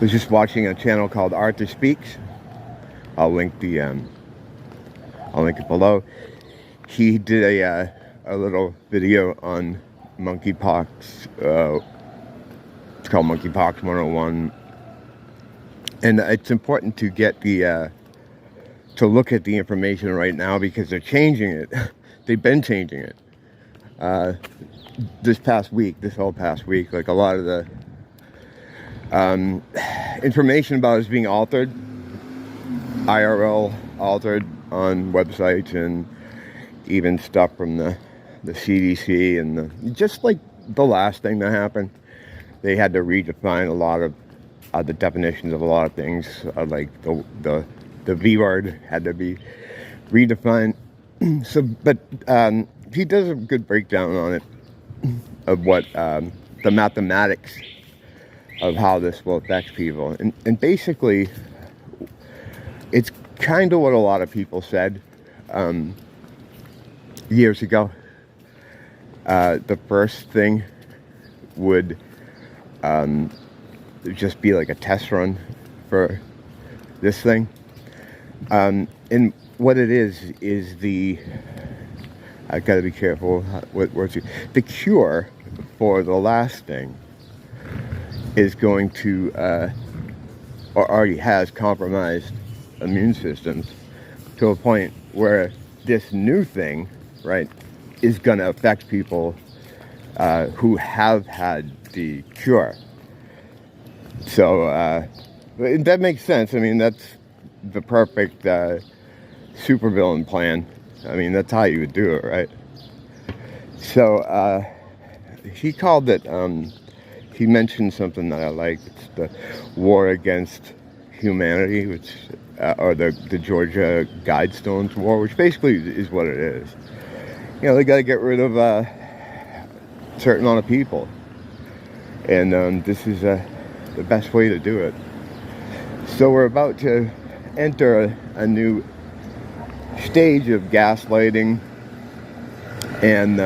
was just watching a channel called Arthur Speaks. I'll link it below. He did a little video on monkeypox. It's called Monkeypox 101, and it's important to get to look at the information right now because they're changing it. They've been changing it. This whole past week, like a lot of the information about it is being altered, IRL altered on websites, and even stuff from the CDC and just like the last thing that happened, they had to redefine a lot of the definitions of a lot of things, like the V word had to be redefined. So, but he does a good breakdown on it of what the mathematics of how this will affect people, and basically it's kind of what a lot of people said years ago. The first thing would just be like a test run for this thing, and what it is I gotta be careful what words. The cure for the last thing is going to, or already has compromised immune systems to a point where this new thing, right, is going to affect people who have had the cure. So that makes sense. I mean, that's the perfect supervillain plan. I mean, that's how you would do it, right? So he called it, he mentioned something that I like. It's the war against humanity, which, or the Georgia Guidestones War, which basically is what it is. You know, they got to get rid of a certain amount of people. And this is the best way to do it. So we're about to enter a new stage of gaslighting and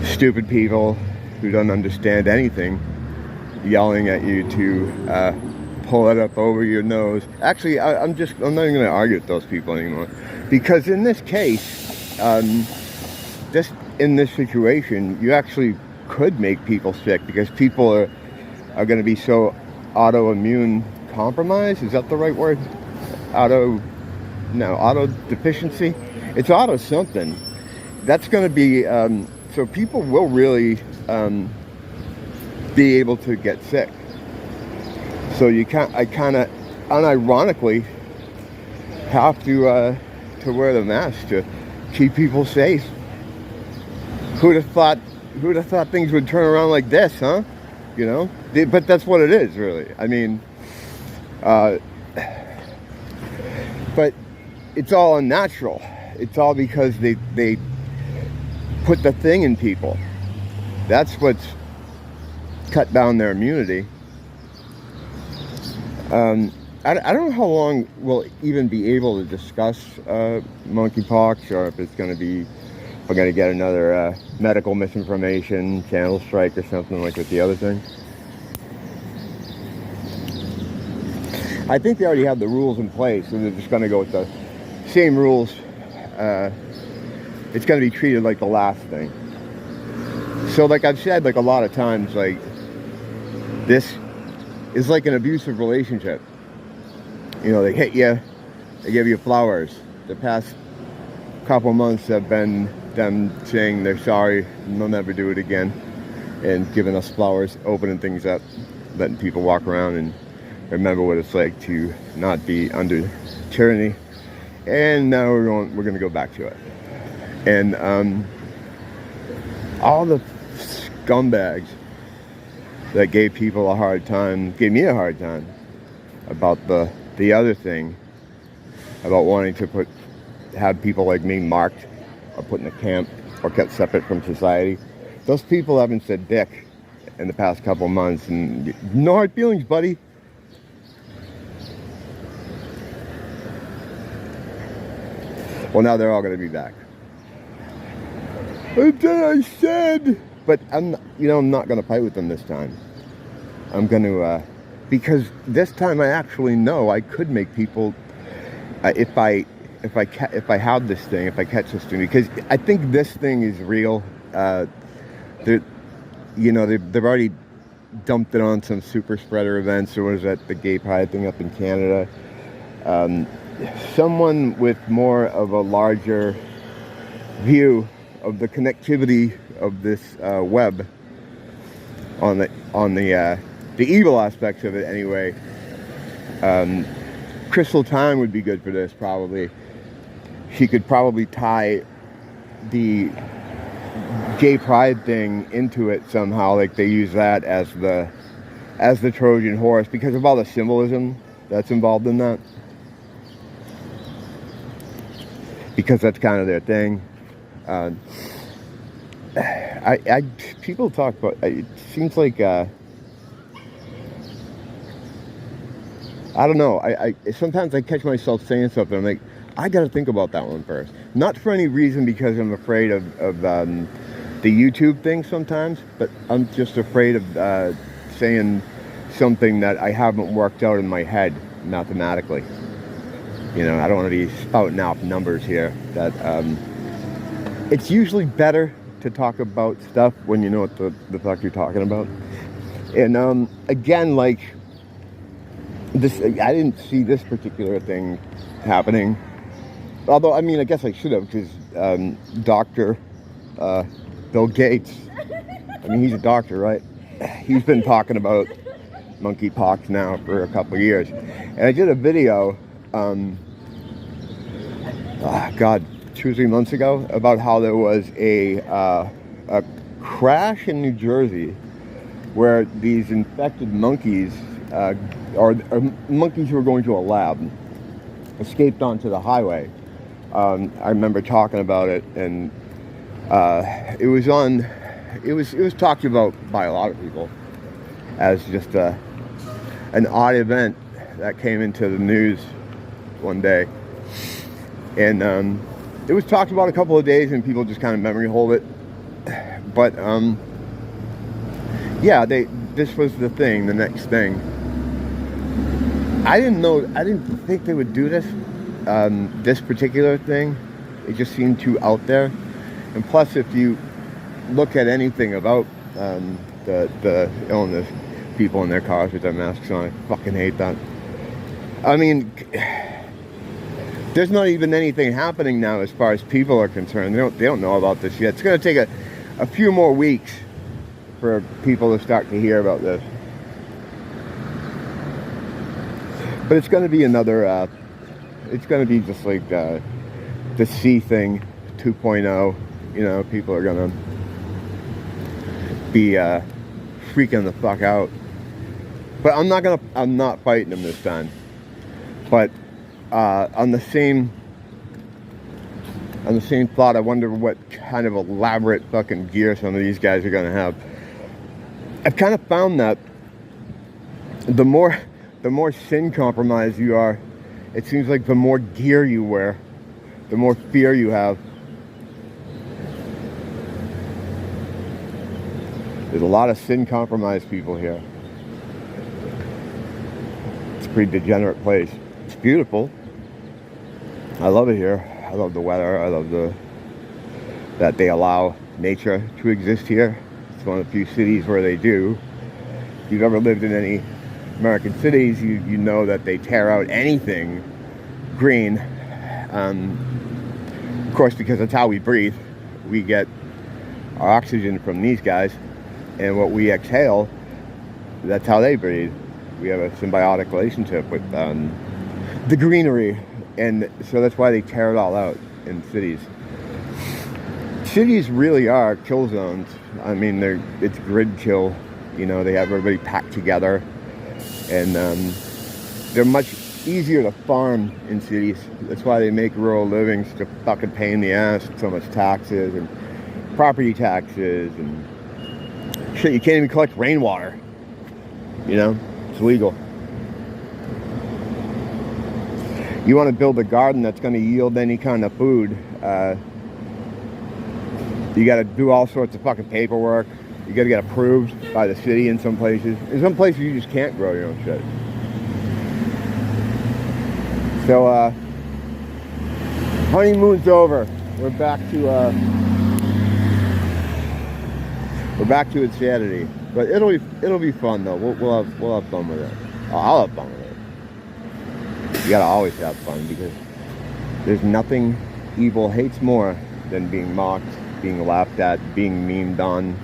stupid people who don't understand anything yelling at you to pull it up over your nose. Actually, I'm not even going to argue with those people anymore, because in this case, just in this situation, you actually could make people sick, because people are going to be so autoimmune compromised. Is that the right word? Auto deficiency. It's auto something. That's going to be so people will really be able to get sick. So I kind of unironically have to wear the mask to keep people safe. Who'd have thought things would turn around like this, huh? You know, but that's what it is, really. I mean, but it's all unnatural. It's all because they put the thing in people. That's what's cut down their immunity. I don't know how long we'll even be able to discuss monkeypox, or if it's going to be, we're going to get another medical misinformation channel strike or something like with the other thing. I think they already have the rules in place, so they're just going to go with the same rules. It's going to be treated like the last thing. So like I've said, like a lot of times, like this is like an abusive relationship. You know, they hit you, they give you flowers. The past couple months have been them saying they're sorry and they'll never do it again, and giving us flowers, opening things up, letting people walk around and remember what it's like to not be under tyranny. And now we're going to go back to it. And all the scumbags that gave people a hard time, gave me a hard time about the other thing, about wanting to have people like me marked or put in a camp or kept separate from society. Those people haven't said dick in the past couple months, and no hard feelings, buddy. Well, now they're all going to be back. And then I said, but I'm not going to fight with them this time. I'm going to, because this time I actually know I could make people, if I have this thing, if I catch this thing, because I think this thing is real. They've already dumped it on some super spreader events, or was that the gay pride thing up in Canada? Someone with more of a larger view of the connectivity of this web on the evil aspects of it anyway. Crystal Time would be good for this, probably. She could probably tie the gay pride thing into it somehow, like they use that as the Trojan horse because of all the symbolism that's involved in that, because that's kind of their thing. People talk about, it seems like I don't know, I sometimes I catch myself saying something, I'm like, I gotta think about that one first. Not for any reason, because I'm afraid of the YouTube thing sometimes, but I'm just afraid of saying something that I haven't worked out in my head mathematically. You know, I don't want to be spouting out numbers here. That it's usually better to talk about stuff when you know what the fuck you're talking about. And again, like this, I didn't see this particular thing happening. Although, I mean, I guess I should have, because Dr. Bill Gates, I mean, he's a doctor, right? He's been talking about monkeypox now for a couple of years. And I did a video, God, 2 or 3 months ago, about how there was a crash in New Jersey where these infected monkeys, or monkeys who were going to a lab, escaped onto the highway. I remember talking about it, and it was talked about by a lot of people as just an odd event that came into the news one day, and it was talked about a couple of days, and people just kind of memory hold it. But yeah, this was the thing, the next thing. I didn't think they would do this. This particular thing, it just seemed too out there. And plus, if you look at anything about the illness, people in their cars with their masks on, I fucking hate that. I mean, there's not even anything happening now as far as people are concerned. They don't know about this yet. It's going to take a few more weeks for people to start to hear about this. But it's going to be another, it's going to be just like the C thing 2.0. You know, people are going to be freaking the fuck out. But I'm not fighting them this time. But on the same thought, I wonder what kind of elaborate fucking gear some of these guys are going to have. I've kind of found that the more sin compromised you are, it seems like the more gear you wear, the more fear you have. There's a lot of sin compromised people here. It's a pretty degenerate place. It's beautiful. I love it here. I love the weather. I love that they allow nature to exist here. It's one of the few cities where they do. If you've ever lived in any American cities, you know that they tear out anything green. Of course, because that's how we breathe. We get our oxygen from these guys, and what we exhale, that's how they breathe. We have a symbiotic relationship with the greenery, and so that's why they tear it all out in cities. Cities really are kill zones. I mean, it's grid kill. You know, they have everybody packed together, and they're much easier to farm in cities. That's why they make rural living such a fucking pain in the ass. So much taxes and property taxes and shit. You can't even collect rainwater. You know, it's illegal. You want to build a garden that's going to yield any kind of food, you got to do all sorts of fucking paperwork. You got to get approved by the city in some places. In some places you just can't grow your own shit. So honeymoon's over. We're back to insanity. But it'll be fun though. We'll have fun with it. I'll have fun with it. You gotta always have fun, because there's nothing evil hates more than being mocked, being laughed at, being memed on,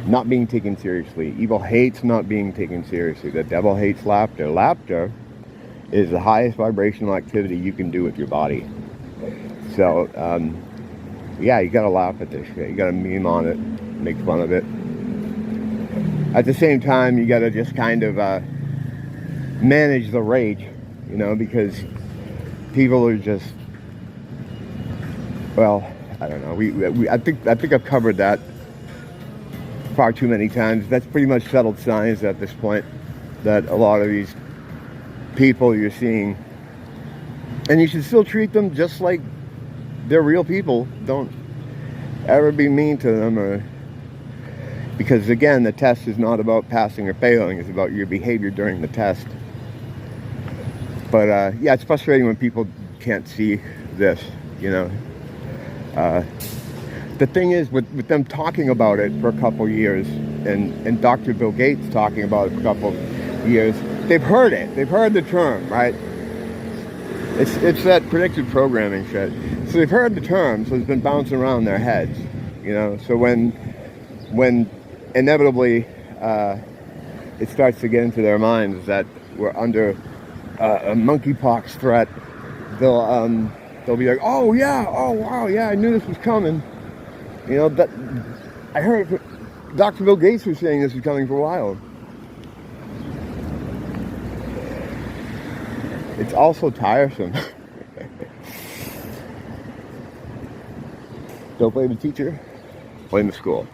not being taken seriously. Evil hates not being taken seriously. The devil hates laughter. Laughter is the highest vibrational activity you can do with your body. So, yeah, you gotta laugh at this shit. You gotta meme on it, make fun of it. At the same time, you gotta just kind of manage the rage, you know, because people are just, well, I don't know. I think I've covered that far too many times. That's pretty much settled science at this point, that a lot of these people you're seeing, and you should still treat them just like they're real people. Don't ever be mean to them, or because again, the test is not about passing or failing. It's about your behavior during the test. But yeah, it's frustrating when people can't see this, you know. The thing is, with them talking about it for a couple years, and Dr. Bill Gates talking about it for a couple years, they've heard it. They've heard the term, right? It's that predictive programming shit. So they've heard the term, so it's been bouncing around their heads, you know. So when inevitably it starts to get into their minds that we're under a monkeypox threat, they'll be like, oh yeah, oh wow, yeah, I knew this was coming. You know, that I heard Dr. Bill Gates was saying this was coming for a while. It's also tiresome. Don't blame the teacher, blame the school.